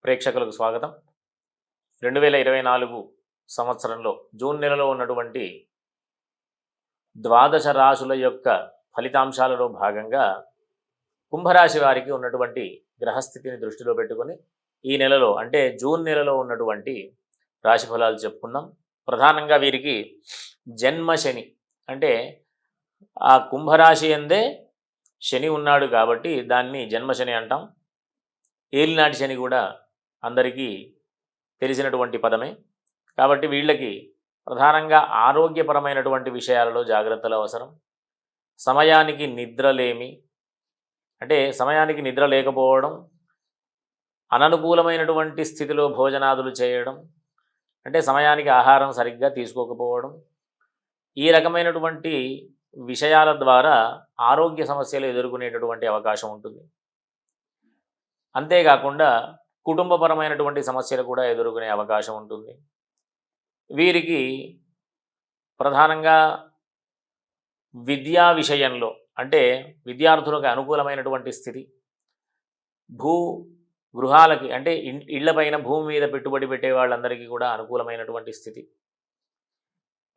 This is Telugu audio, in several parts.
ప్రేక్షకులకు స్వాగతం. 2024 సంవత్సరంలో జూన్ నెలలో ఉన్నటువంటి ద్వాదశ రాశుల యొక్క ఫలితాంశాలలో భాగంగా కుంభరాశి వారికి ఉన్నటువంటి గ్రహస్థితిని దృష్టిలో పెట్టుకొని ఈ నెలలో అంటే జూన్ నెలలో ఉన్నటువంటి రాశి ఫలాలు చెప్పుకుందాం. ప్రధానంగా వీరికి జన్మ శని అంటే ఆ కుంభరాశి ఎందే శని ఉన్నాడు కాబట్టి దాన్ని జన్మశని అంటాం. ఏలినాటి శని కూడా అందరికీ తెలిసినటువంటి పదమే. కాబట్టి వీళ్ళకి ప్రధానంగా ఆరోగ్యపరమైనటువంటి విషయాలలో జాగ్రత్తలు అవసరం. సమయానికి నిద్రలేమి అంటే సమయానికి నిద్ర లేకపోవడం, అననుకూలమైనటువంటి స్థితిలో భోజనాదులు చేయడం, అంటే సమయానికి ఆహారం సరిగ్గా తీసుకోకపోవడం, ఈ రకమైనటువంటి విషయాల ద్వారా ఆరోగ్య సమస్యలు ఎదుర్కొనేటటువంటి అవకాశం ఉంటుంది. అంతేకాకుండా కుటుంబపరమైనటువంటి సమస్యలు కూడా ఎదుర్కొనే అవకాశం ఉంటుంది. వీరికి ప్రధానంగా విద్యా విషయంలో అంటే విద్యార్థులకు అనుకూలమైనటువంటి స్థితి, గృహాలకి అంటే ఇళ్లపైన భూమి మీద పెట్టుబడి పెట్టే వాళ్ళందరికీ కూడా అనుకూలమైనటువంటి స్థితి.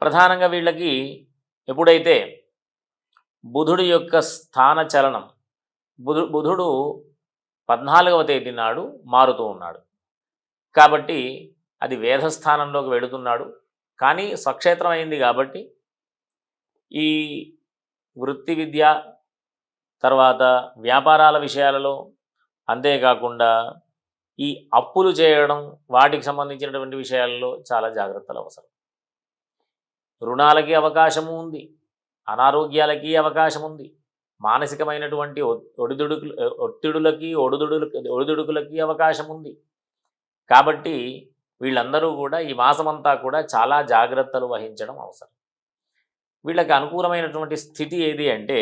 ప్రధానంగా వీళ్ళకి ఎప్పుడైతే బుధుడి యొక్క స్థాన చలనం బుధుడు 14వ తేదీ నాడు మారుతూ ఉన్నాడు కాబట్టి అది వేధస్థానంలోకి వెళుతున్నాడు. కానీ స్వక్షేత్రం అయింది కాబట్టి ఈ వృత్తి విద్య తర్వాత వ్యాపారాల విషయాలలో, అంతేకాకుండా ఈ అప్పులు చేయడం వాటికి సంబంధించినటువంటి విషయాలలో చాలా జాగ్రత్తలు అవసరం. రుణాలకి అవకాశము ఉంది, అనారోగ్యాలకి అవకాశం ఉంది, మానసికమైనటువంటి ఒడిదుడుకులకి అవకాశం ఉంది. కాబట్టి వీళ్ళందరూ కూడా ఈ మాసమంతా కూడా చాలా జాగ్రత్తలు వహించడం అవసరం. వీళ్ళకి అనుకూలమైనటువంటి స్థితి ఏది అంటే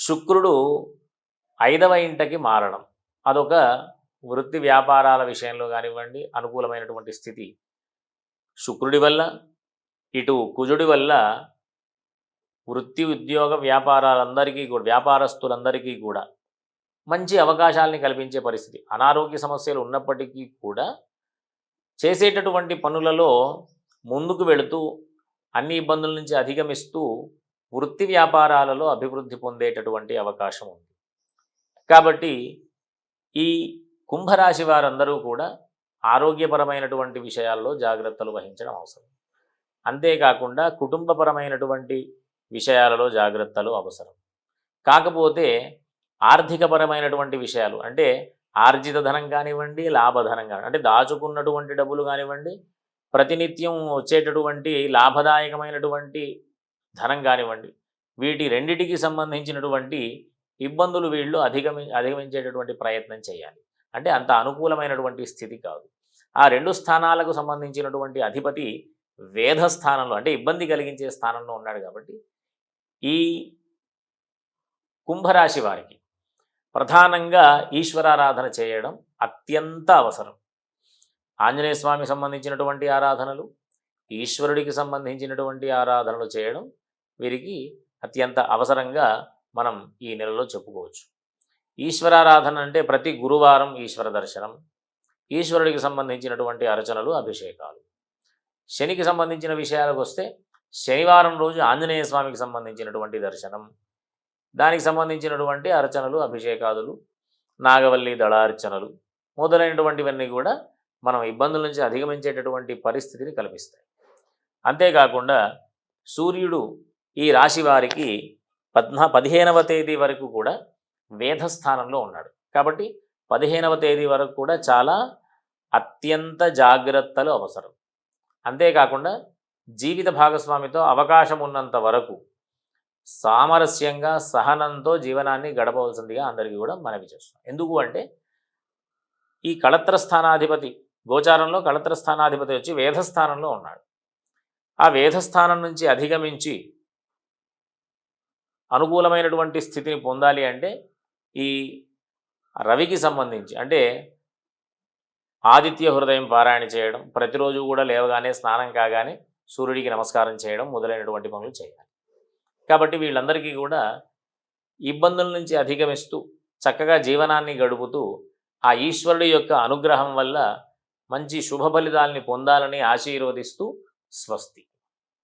శుక్రుడు 5వ ఇంటికి మారడం, అదొక వృత్తి వ్యాపారాల విషయంలో కానివ్వండి అనుకూలమైనటువంటి స్థితి. శుక్రుడి వల్ల ఇటు కుజుడి వల్ల వృత్తి ఉద్యోగ వ్యాపారస్తులందరికీ కూడా మంచి అవకాశాలని కల్పించే పరిస్థితి. అనారోగ్య సమస్యలు ఉన్నప్పటికీ కూడా చేసేటటువంటి పనులలో ముందుకు వెళుతూ అన్ని ఇబ్బందుల నుంచి అధిగమిస్తూ వృత్తి వ్యాపారాలలో అభివృద్ధి పొందేటటువంటి అవకాశం ఉంది. కాబట్టి ఈ కుంభరాశి వారందరూ కూడా ఆరోగ్యపరమైనటువంటి విషయాల్లో జాగ్రత్తలు వహించడం అవసరం. అంతేకాకుండా కుటుంబపరమైనటువంటి విషయాలలో జాగ్రత్తలు అవసరం. కాకపోతే ఆర్థికపరమైనటువంటి విషయాలు అంటే ఆర్జిత ధనం కానివ్వండి, లాభధనం కానివ్వండి, అంటే దాచుకున్నటువంటి డబ్బులు కానివ్వండి, ప్రతినిత్యం వచ్చేటటువంటి లాభదాయకమైనటువంటి ధనం కానివ్వండి, వీటి రెండిటికి సంబంధించినటువంటి ఇబ్బందులు వీళ్ళు అధిగమించేటటువంటి ప్రయత్నం చేయాలి. అంటే అంత అనుకూలమైనటువంటి స్థితి కాదు. ఆ 2 స్థానాలకు సంబంధించినటువంటి అధిపతి వేధస్థానంలో అంటే ఇబ్బంది కలిగించే స్థానంలో ఉన్నాడు. కాబట్టి ఈ కుంభరాశి వారికి ప్రధానంగా ఈశ్వరారాధన చేయడం అత్యంత అవసరం. ఆంజనేయ స్వామికి సంబంధించినటువంటి ఆరాధనలు, ఈశ్వరుడికి సంబంధించినటువంటి ఆరాధనలు చేయడం వీరికి అత్యంత అవసరంగా మనం ఈ నెలలో చెప్పుకోవచ్చు. ఈశ్వరారాధన అంటే ప్రతి గురువారం ఈశ్వర దర్శనం, ఈశ్వరుడికి సంబంధించినటువంటి అర్చనలు, అభిషేకాలు. శనికి సంబంధించిన విషయాలకు వస్తే శనివారం రోజు ఆంజనేయ స్వామికి సంబంధించినటువంటి దర్శనం, దానికి సంబంధించినటువంటి అర్చనలు, అభిషేకాదులు, నాగవల్లి దళార్చనలు మొదలైనటువంటివన్నీ కూడా మనం ఇబ్బందుల నుంచి అధిగమించేటటువంటి పరిస్థితిని కల్పిస్తాయి. అంతేకాకుండా సూర్యుడు ఈ రాశి వారికి 15వ తేదీ వరకు కూడా వేధస్థానంలో ఉన్నాడు. కాబట్టి 15వ తేదీ వరకు కూడా చాలా అత్యంత జాగ్రత్తలు అవసరం. అంతేకాకుండా జీవిత భాగస్వామితో అవకాశం ఉన్నంత వరకు సామరస్యంగా సహనంతో జీవనాన్ని గడపవలసిందిగా అందరికీ కూడా మనవి చేస్తున్నాం. ఎందుకు అంటే ఈ కళత్ర స్థానాధిపతి గోచారంలో కళత్ర స్థానాధిపతి వచ్చి వేధస్థానంలో ఉన్నాడు. ఆ వేధస్థానం నుంచి అధిగమించి అనుకూలమైనటువంటి స్థితిని పొందాలి అంటే ఈ రవికి సంబంధించి అంటే ఆదిత్య హృదయం పారాయణ చేయడం, ప్రతిరోజు కూడా లేవగానే స్నానం కాగానే సూర్యుడికి నమస్కారం చేయడం మొదలైనటువంటి పనులు చేయాలి. కాబట్టి వీళ్ళందరికీ కూడా ఇబ్బందుల నుంచి అధిగమిస్తూ చక్కగా జీవనాన్ని గడుపుతూ ఆ ఈశ్వరుడి యొక్క అనుగ్రహం వల్ల మంచి శుభ ఫలితాలని పొందాలని ఆశీర్వదిస్తూ స్వస్తి.